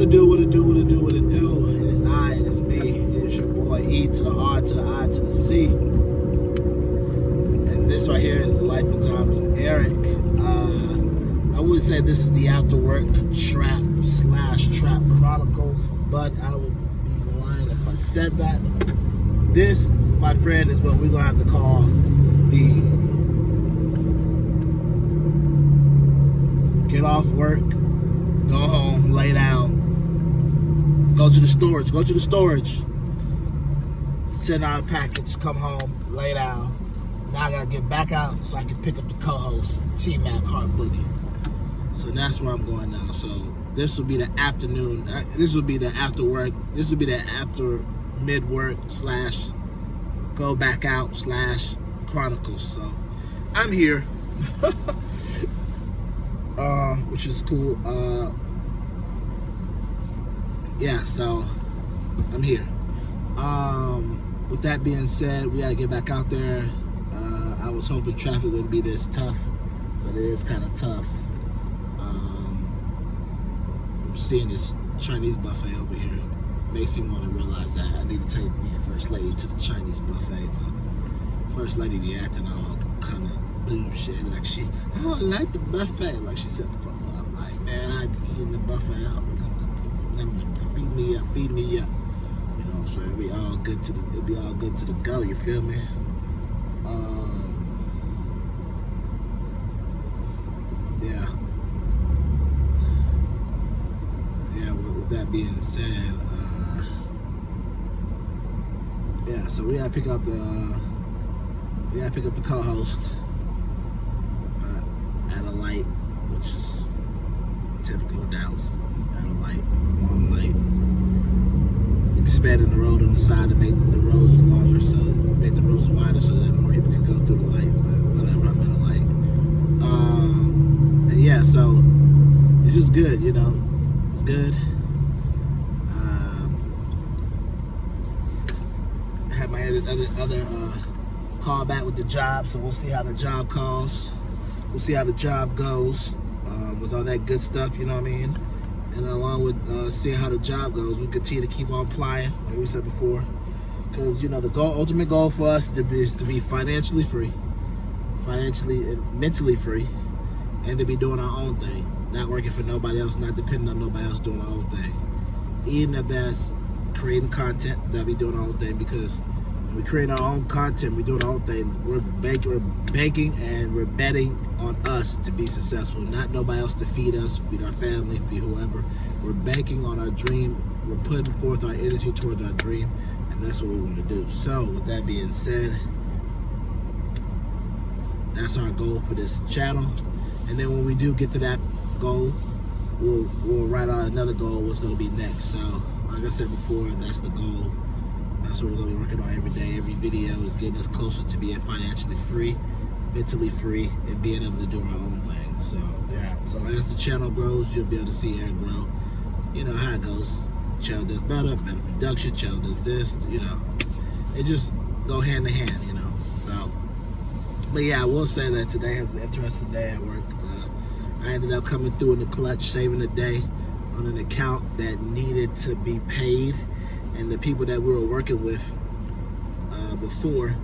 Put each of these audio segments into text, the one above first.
What it do, what it do, what it do, what it do. It is I, it is me, it is your boy E to the R to the I to the C. And this right here is the life and times of Eric. I would say this is the after work trap Chronicles, but I would be lying if I said that. This, my friend, is what we're gonna have to call the get off work, go home, lay down, go to the storage, send out a package, come home, lay down. Now I gotta get back out so I can pick up the co-host, T-Mac Heart Boogie. So that's where I'm going now. So this will be the afternoon, this will be the after work, this will be the after mid-work / go back out / Chronicles. So I'm here, which is cool. Yeah, so I'm here. With that being said, we gotta get back out there. I was hoping traffic wouldn't be this tough, but it is kind of tough. I'm seeing this Chinese buffet over here. Makes me want to realize that I need to take me and First Lady to the Chinese buffet. But First Lady be acting all kind of bullshit, like I don't like the buffet, like she said before. I'm like, man, I be eating the buffet up. Feed me up. You know, so it'll be all good to the go. You feel me? Yeah. With that being said, yeah. So we gotta pick up the co-host at a light, which is typical Dallas. At a light, long light. Expanding the road on the side to make the roads longer, so make the roads wider so that more people can go through the light. But whatever, I'm at a light. And yeah, so it's just good, you know. It's good. I had my other call back with the job, so we'll see how the job calls. We'll see how the job goes with all that good stuff, you know what I mean? And along with seeing how the job goes, we continue to keep on applying, like we said before. Because, you know, the ultimate goal for us is to be financially free, financially and mentally free, and to be doing our own thing. Not working for nobody else, not depending on nobody else, doing our own thing. Even if that's creating content, that we doing our own thing, because when we create our own content, we doing our own thing. We're banking and we're betting on us to be successful, not nobody else to feed us, feed our family, feed whoever. We're banking on our dream. We're putting forth our energy towards our dream, and that's what we want to do. So with that being said, that's our goal for this channel. And then when we do get to that goal, we'll write out another goal, what's going to be next. So like I said before, that's the goal. That's what we're going to be working on every day. Every video is getting us closer to being financially free, mentally free, and being able to do our own thing. So yeah, so as the channel grows, you'll be able to see Eric grow. You know how it goes. Channel does better production, channel does this, you know. It just go hand in hand, you know. So, but yeah, I will say that today has an interesting day at work. I ended up coming through in the clutch, saving the day on an account that needed to be paid. And the people that we were working with before,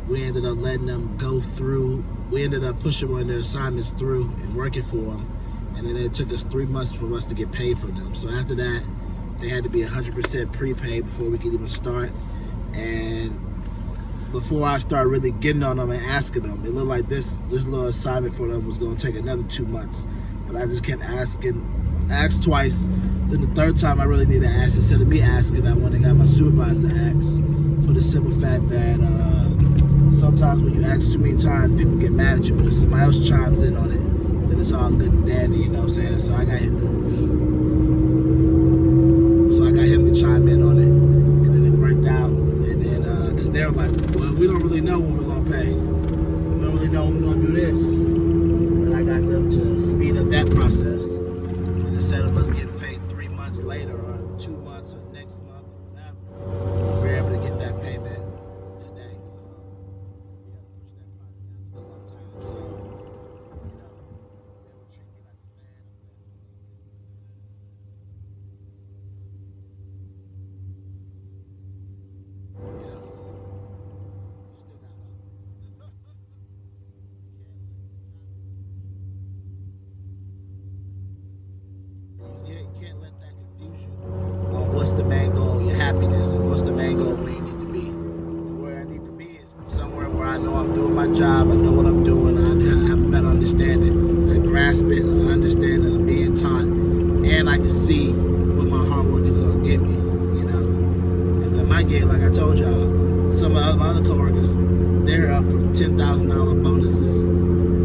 we ended up letting them go through. We ended up pushing one of their assignments through and working for them. And then it took us 3 months for us to get paid for them. So after that, they had to be 100% prepaid before we could even start. And before I started really getting on them and asking them, it looked like this little assignment for them was going to take another 2 months. But I just kept asked twice. Then the third time I really needed to ask, instead of me asking, I went and got my supervisor to ask, for the simple fact that sometimes when you ask too many times, people get mad at you. But if somebody else chimes in on it, then it's all good and dandy, you know what I'm saying? So I got him to chime in on it, and then it worked out. And then, because they were like, well, we don't really know when we're going to pay. We don't really know when we're going to do this. And then I got them to speed up that process. And instead of us getting paid 3 months later or 2 months or next month or whatever, we're able to get that payment today. So we had to push that project out still on time. So, you know, they would treat me like the man up there. job. I know what I'm doing. I have a better understanding. I grasp it. I understand that I'm being taught, and I can see what my hard work is going to get me. You know, and in my game, like I told y'all, some of my other coworkers, they're up for $10,000 bonuses.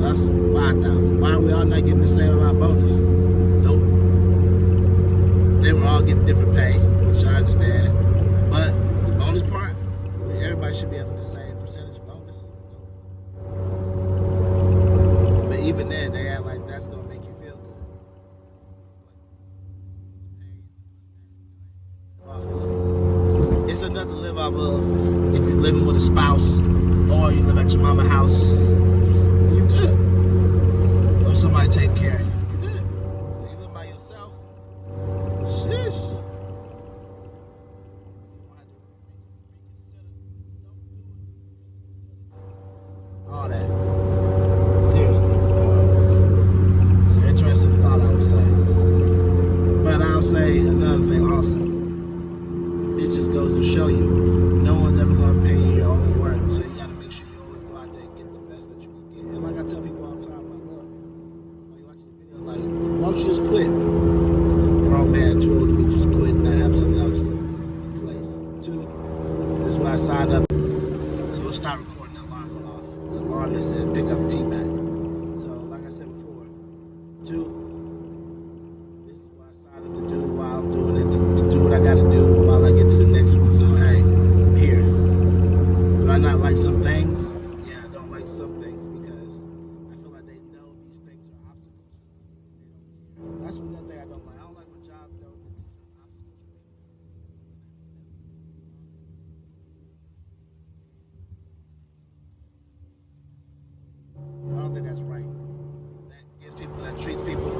Us $5,000. Why are we all not getting the same amount bonus? Nope. They were all getting different pay, which I understand. But the bonus part, everybody should be up for the same percentage bonus. But even then, they act like that's gonna make you feel good. It's enough to live off of if you're living with a spouse or you live at your mama's house. You're good. Or somebody taking care of you. You're good. If you live by yourself, sheesh. All that. Seriously, so it's an interesting thought, I would say. But I'll say another thing also. It just goes to show you, no one's ever going to pay you your own worth. So you got to make sure you always go out there and get the best that you can get. And like I tell people all the time, like, look, when you watch these videos, like, why don't you just quit? Grown man, too old to be just quit and not have something else in place. Two, this is why I signed up. So we'll stop recording. The alarm that said pick up T-Mac. So like I said before, two, this is what I signed up to do while I'm doing it, to do what I gotta do while I get to the next one. So hey, I'm here. Do I not like some things? Yeah, I don't like some things because I feel like they know these things are obstacles. They don't care. That's another thing I don't like. I don't like when jobs know that these are obstacles for people. I don't think that's right. That gives people, that treats people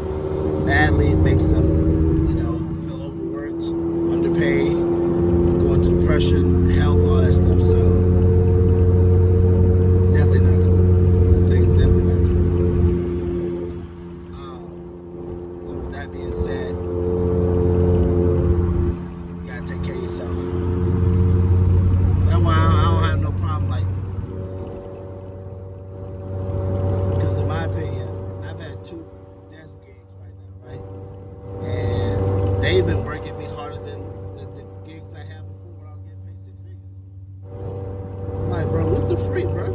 badly, makes them, you know, feel overworked, underpaid, go into depression, health, all that stuff. So definitely not cool. I think it's definitely not cool. So with that being said, you gotta take care of yourself. That's why I don't have no problem, like, in my opinion, I've had 2 desk gigs right now, right? And they've been working me harder than the gigs I had before when I was getting paid 6 figures. I'm like, bro, what the freak, bro?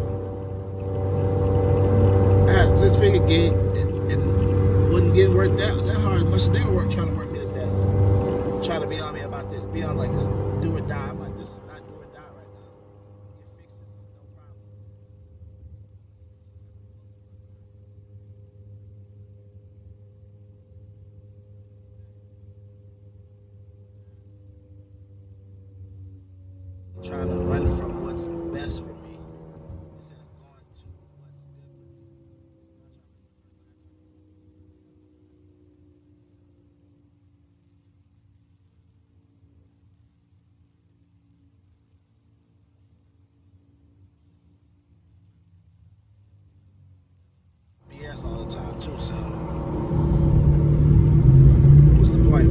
I had a 6-figure gig and wouldn't get worked that hard as much as they were trying to work me to death. Trying to be on me about this, be on like this do or die. I'm like, this is not do or die right now. You can fix this, it's no problem. Trying to run from what's best for me instead of going to what's good for me. BS all the time too, so what's the point?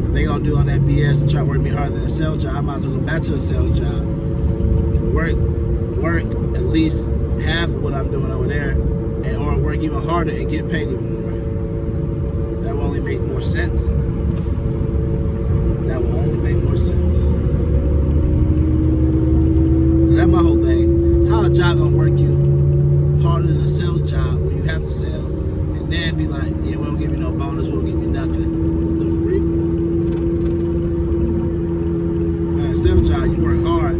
If they gonna do all that BS and try to work me harder than a sales job, I might as well go back to a sales job. Work at least half of what I'm doing over there, or work even harder and get paid even more. That will only make more sense. That will only make more sense. That's my whole thing. How a job gonna work you harder than a sales job when you have to sell, and then be like, yeah, we don't give you no bonus, we don't give you nothing. The freak. Man, a sales job, you work hard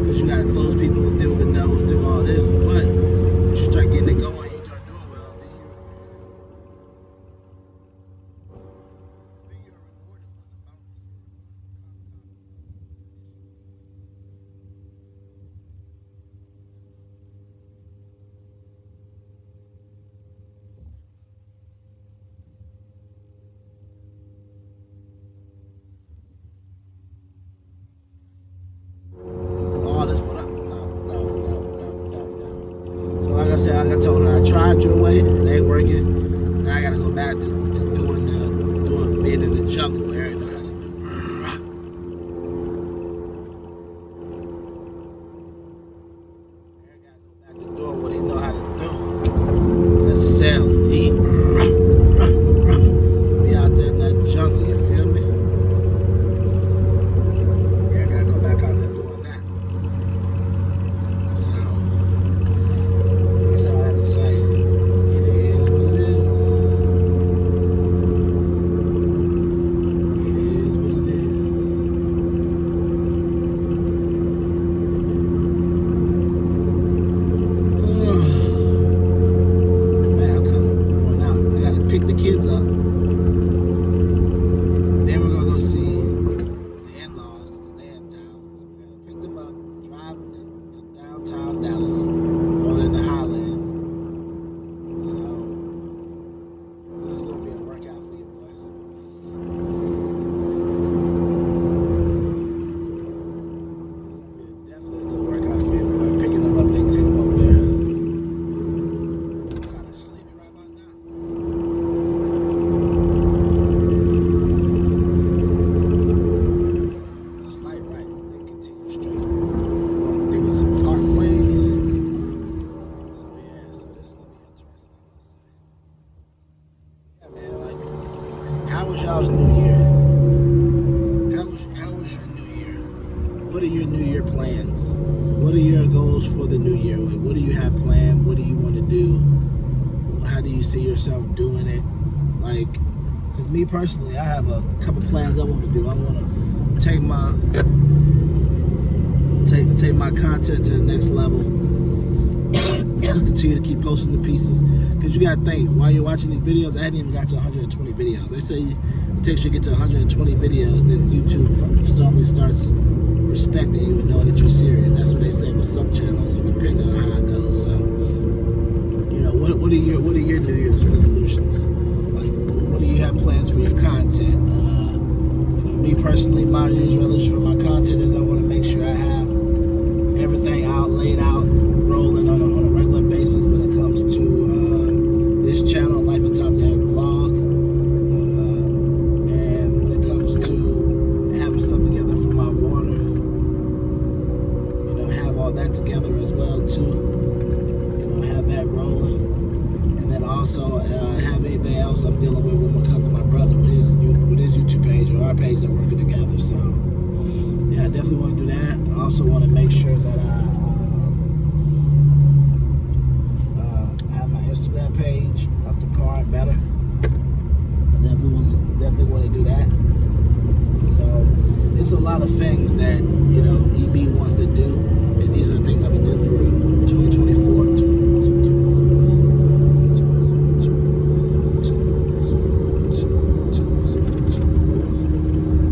because you gotta close people, deal with the no's, do all this, but once you start getting it going, you start doing well, then you're rewarded with a bonus. Like I said, like I told her, I tried your way, it ain't working. Now I gotta go back to doing being in the jungle where I know how to do. I gotta go back to doing what he was y'all's New Year? How was your New Year? What are your New Year plans? What are your goals for the New Year? Like, what do you have planned? What do you want to do? How do you see yourself doing it? Like, because me personally, I have a couple plans I want to do. I want to take my content to the next level. Continue to keep posting the pieces, because you gotta think, while you're watching these videos, I hadn't even got to 120 videos. They say it takes you to get to 120 videos, then YouTube suddenly starts respecting you and knowing that you're serious. That's what they say with some channels, so depending on how it goes. So, you know, what are your New Year's resolutions? Like, what do you have plans for your content? You know, me personally, my New Year's resolution for my content is I want to make sure I have everything laid out, rolling on a regular basis when it comes to this channel, Life and Times Ahead vlog, and when it comes to having stuff together for my water, you know, have all that together as well too, you know, have that rolling, and then also have anything else I'm dealing with when it comes to my brother with his YouTube page or our page that we're working together. So yeah, I definitely want to do that. I also want to make sure that I have my Instagram page up to par and better. I definitely want to do that. So it's a lot of things that, you know, EB wants to do, and these are the things I'm gonna do for 2024.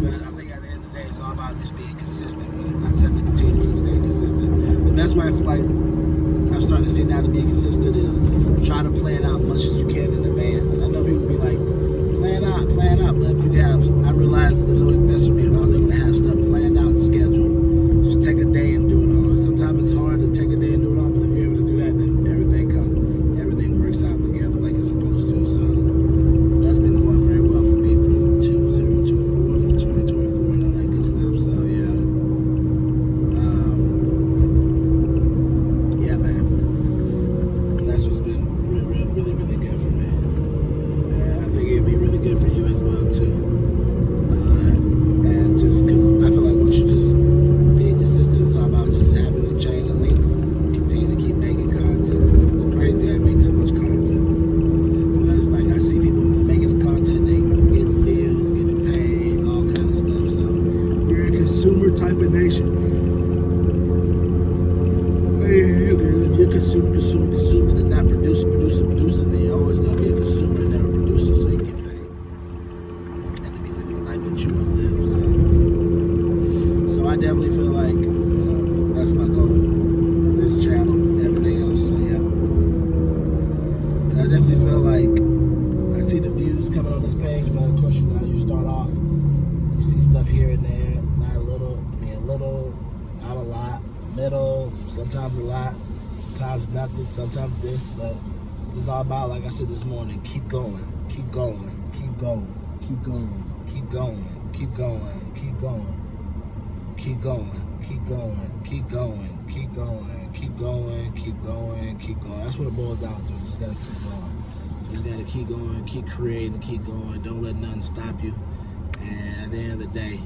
But I think at the end of the day, it's all about just being consistent with it. I just have to continue to keep staying consistent. And that's why I feel like I'm starting to see now to be consistent is try to plan out much as you can in advance. I know people be like, plan out, but if you have, I realized it was always best for me if I was able to have stuff planned out and scheduled. Just take a day and do it all. Sometimes it's hard to take a day and do it all, but if you're able to do that, then everything works out together like it's supposed to. So that's been going very well for me for 2024, for 2024, and all that good stuff. So yeah. Yeah, man. That's what's been really good for me. And I think it'd be really good for you as well too. And just because I feel like once you just being consistent, it's all about just having a chain of links, continue to keep making content. It's crazy I make so much content. But it's like I see people making the content, they getting deals, getting paid, all kind of stuff. So we're a consumer type of nation. If you're consuming and not producing, then you're always going to be a consumer and never producing, so you get paid. And to be living the life that you want to live. So I definitely feel like, you know, that's my goal. This channel, everything else, so yeah. And I definitely feel like I see the views coming on this page, but of course, you know, as you start off, you see stuff here and there, not a little, not a lot, middle, sometimes a lot, sometimes nothing, sometimes this, but this is all about, like I said this morning, keep going, keep going, keep going, keep going, keep going, keep going, keep going, keep going, keep going, keep going, keep going, keep going, keep going, keep going. That's what it boils down to. You just gotta keep going. You just gotta keep going, keep creating, keep going. Don't let nothing stop you. And at the end of the day,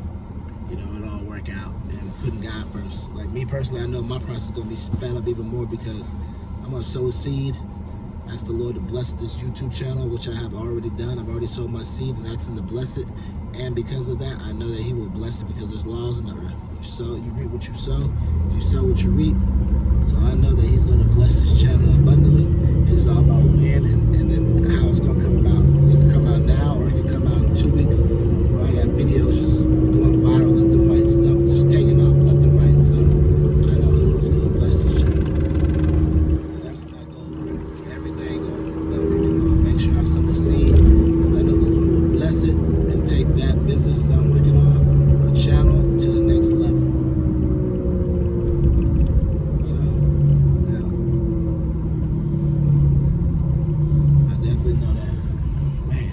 you know, it all work out, and putting God first. Like me personally, I know my process is gonna be sped up even more because I'm gonna sow a seed. Ask the Lord to bless this YouTube channel, which I have already done. I've already sowed my seed and asked him to bless it. And because of that, I know that he will bless it because there's laws in the earth. You sow, you reap what you sow what you reap. So I know that he's gonna bless this channel abundantly. It's all about when and then how it's gonna come about. It can come out now or it can come out in 2 weeks. Where I got videos just going viral left and right, stuff just taking off left and right. So I know the Lord's gonna bless this channel. And that's my goal for everything. I'm gonna make sure I sow a seed because I know the Lord will bless it and take that business that I'm working on, the channel, to the next level. So yeah, I definitely know that. Man,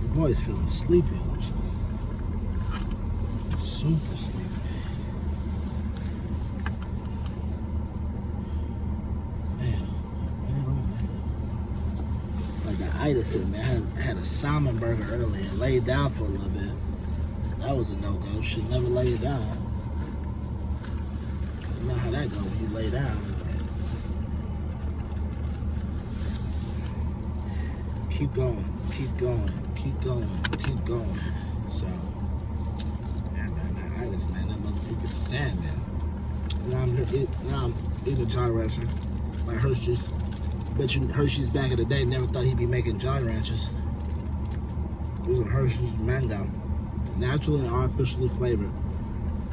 your boy's feeling sleepy. Super sleepy. Man, it's like the itis in me. I had a salmon burger earlier and laid down for a little bit. That was a no-go. Should never lay it down. You know how that goes when you lay down. Keep going, keep going, keep going, keep going. So, yeah, man, that itis, man, that motherfucking sand, man. Now I'm eating a Jolly Rancher, like Hershey's. Bet you Hershey's back in the day never thought he'd be making Jolly Ranchers. It was a Hershey's mango, naturally and artificially flavored.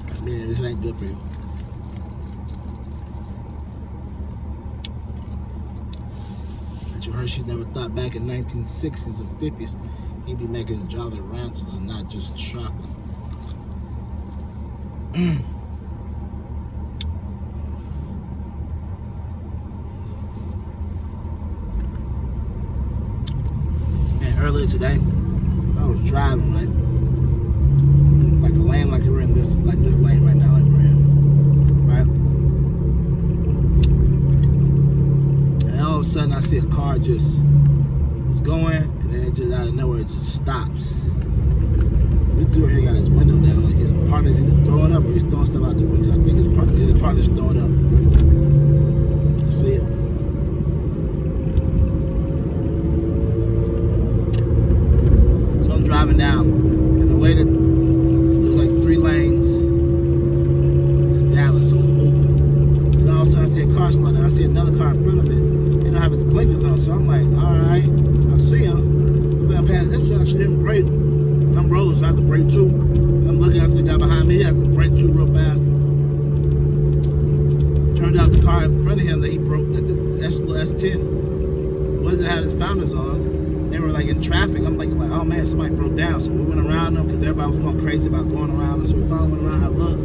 I mean, this ain't good for you. Hershey never thought back in 1960s or 50s he'd be making Jolly Ranchers and not just chocolate. And earlier today, I was driving, right? Like a lane, like we're in this lane right now, like we're in, right? All of a sudden I see a car just is going and then it just out of nowhere it just stops. This dude here got his window down, like his partner's either throwing up or he's throwing stuff out the window. I think his partner's throwing up. I see it. So I'm driving down and the way that there's like 3 lanes, it's Dallas, so it's moving. And all of a sudden I see a car slow down, I see another car in front of it. Have his blinkers on, so I'm like, all right, I see him. I'm paying attention, I should hit him brake. I'm rolling, so I have to brake too. I'm looking, I see the guy behind me, he has to brake too real fast. Turned out the car in front of him that he broke, the S10, wasn't had his founders on. They were like in traffic. I'm like, oh man, somebody broke down. So we went around them because everybody was going crazy about going around them. So we finally went around. I looked,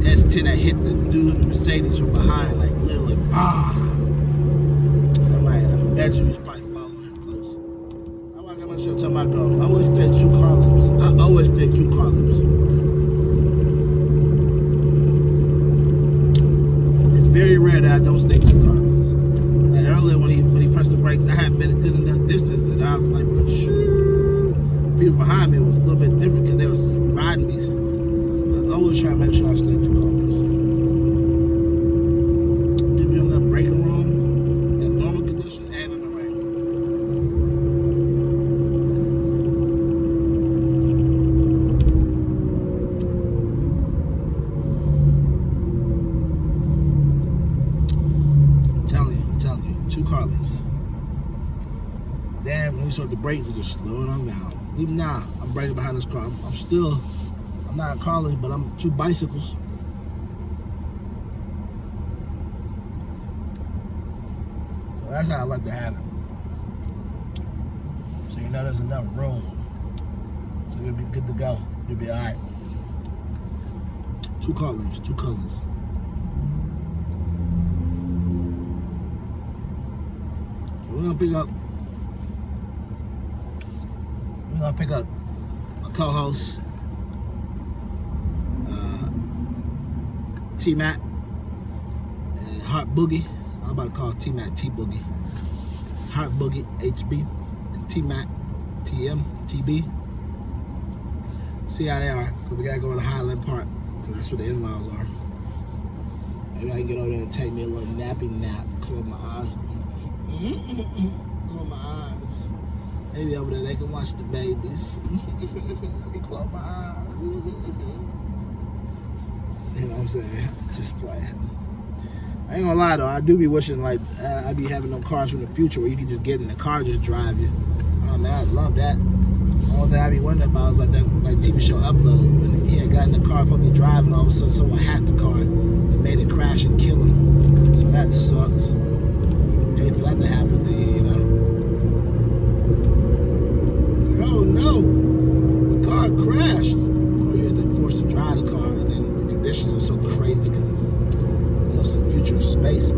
the S10 that hit the dude in the Mercedes from behind, like literally, I bet you he's probably following him close. I walk up my show, tell my dog, I always take 2 car limits. I always take 2 car limits. It's very rare that I don't stay 2 car limits. Like earlier when he pressed the brakes, I hadn't been a good enough distance that I was like, shoo. People behind me was a little bit different because they was riding me. I always try to make sure I stay 2 car limits. Give you enough braking room. Then when you start to brake, you just slow it on down. Even now, I'm braking behind this car. I'm not a car lane, but I'm 2 bicycles. So that's how I like to have it. So you know there's enough room. So you'll be good to go. You'll be all right. 2 car lanes, 2 colors. We're gonna pick up my co-host, T-Mac and Heart Boogie. I'm about to call T-Mac T-Boogie. Heart Boogie, HB, and T-Mac, TM, TB. See how they are, because we gotta go to Highland Park, because that's where the in-laws are. Maybe I can get over there and take me a little nappy nap, close my eyes. Close my eyes. Maybe over there they can watch the babies. Let me close my eyes. You know what I'm saying? Just playing. I ain't gonna lie though, I do be wishing like I be having them cars from the future where you can just get in the car, just drive you. Oh man, I love that. All that I be wondering about is like that TV show Upload, when he had got in the car, probably driving, all of a sudden someone hacked the car and made it crash and kill him. So that sucks. Hate for that to happen to you, you know. Like, oh no, the car crashed. Or you're then forced to drive the car, and then the conditions are so crazy because it's, you know, it's the future of space.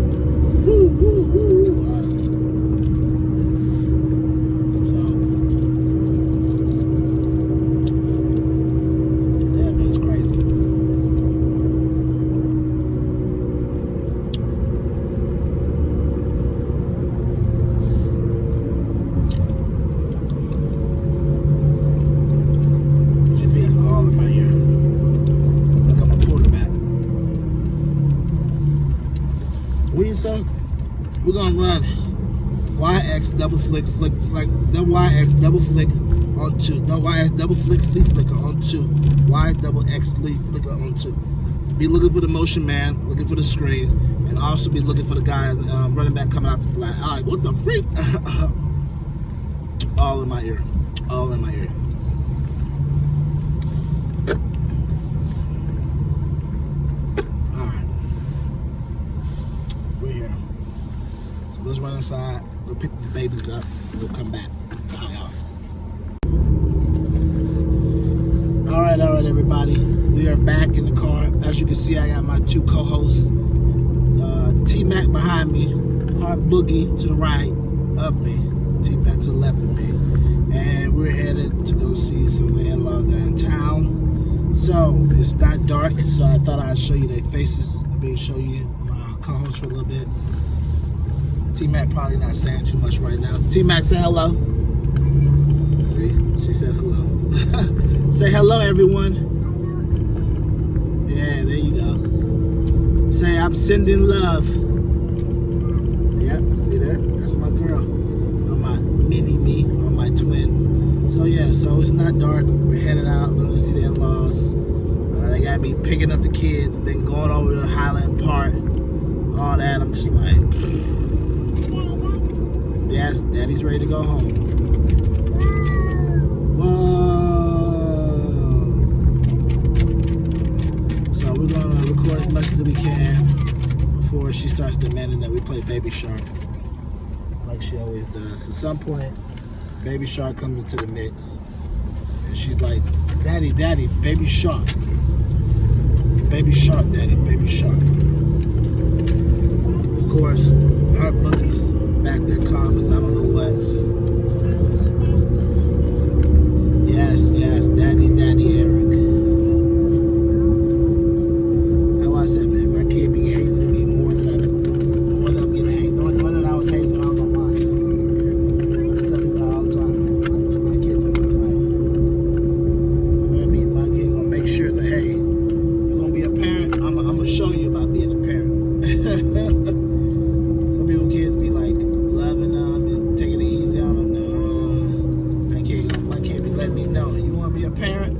double flick, double YX double flick on 2. Double YX double flick, flea flicker on 2. Y double X flea flicker on 2. Be looking for the motion man, looking for the screen, and also be looking for the guy running back coming out the flat. All right, what the freak? All in my ear. All in my ear. All right. We're here. So let's run inside. We'll pick the babies up. And we'll come back. All right, everybody. We are back in the car. As you can see, I got my 2 co-hosts. T-Mac behind me. Heart Boogie to the right of me. T-Mac to the left of me. And we're headed to go see some of the in-laws that are in town. So, it's not dark, so I thought I'd show you their faces. I'll be able to show you my co-host for a little bit. T-Mac probably not saying too much right now. T-Mac, say hello. See, she says hello. Say hello, everyone. Yeah, there you go. Say, I'm sending love. Yep, see there? That's my girl. Or my mini-me, or my twin. So, yeah, so it's not dark. We're headed out. We're going to see the in-laws. They got me picking up the kids, then going over to Highland Park. All that. I'm just like, yes, Daddy's ready to go home. So we're going to record as much as we can before she starts demanding that we play Baby Shark like she always does. At some point, Baby Shark comes into the mix and she's like, Daddy, Baby Shark. Baby Shark, Daddy, Baby Shark. Of course, her boogie's back there calm as I don't know what. Yes, Daddy, Eric. How I said, man, my kid be hazing me more than I'm getting hazed. More than I was hazed when I was on mine. I tell people all the time, man. My kid don't be playing. My kid gonna make sure that, hey, you're gonna be a parent. I'm gonna show you about being a parent. Some people kids be like loving them and taking it easy on them. No, my kid be letting me know. You want to be a parent?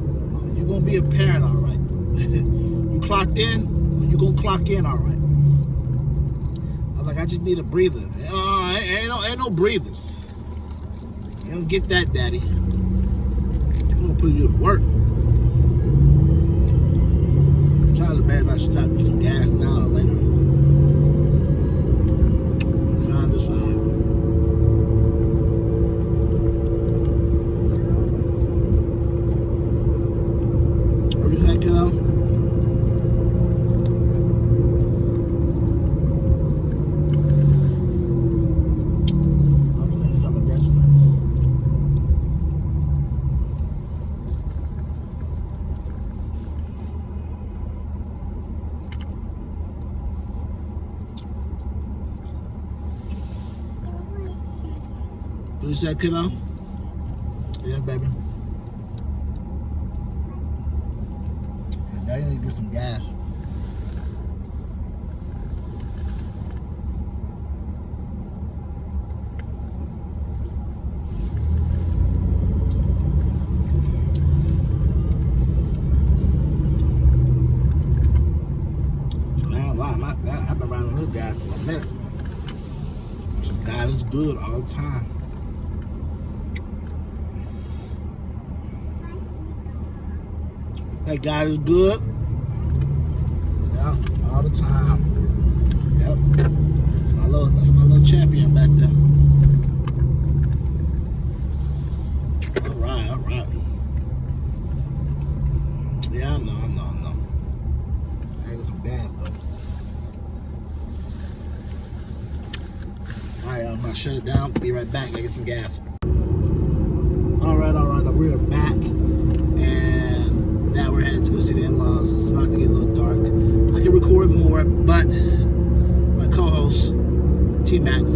You're gonna be a parent, all right. You clocked in? You gonna clock in, all right. I was like, I just need a breather. Ain't no breathers. You don't get that, Daddy. I'm gonna put you to work. Try to bad if I should try to do some gas now or later. Trying to decide. What do you think, kiddo? I'm gonna need some of that tonight. What you say, kiddo? Yeah, baby. Now you need to get some gas. I've been riding this guy for a minute. This guy is good all the time. That guy is good. Yeah, all the time. Yep. That's my little champion back there. All right. Yeah, I know. I got some gas though. Alright, I'm gonna shut it down. Be right back. I get some gas. Alright. We're back. And now we're headed to go see the in-laws. It's about to get a little dark. I can record more, but my co-host, T-Mac,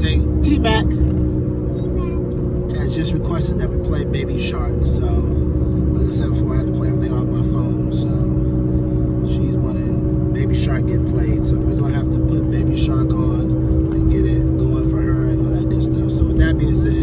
has just requested that we play Baby Shark. So, like I said before, I had to play everything off my phone. So, she's wanting Baby Shark get played. So, we're going to have to put Baby Shark on and get it going for her and all that good stuff. So, with that being said,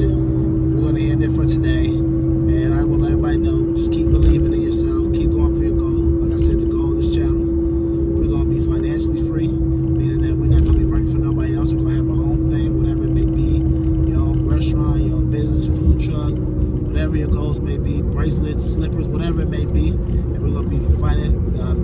slippers, whatever it may be. And we're going to be fighting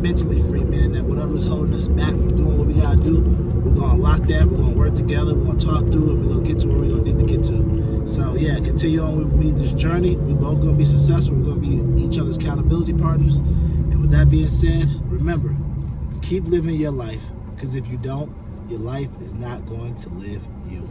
mentally free, meaning that whatever is holding us back from doing what we got to do, we're going to unlock that. We're going to work together. We're going to talk through it. We're going to get to where we're going to need to get to. So, yeah, continue on with me this journey. We're both going to be successful. We're going to be each other's accountability partners. And with that being said, remember, keep living your life, because if you don't, your life is not going to live you.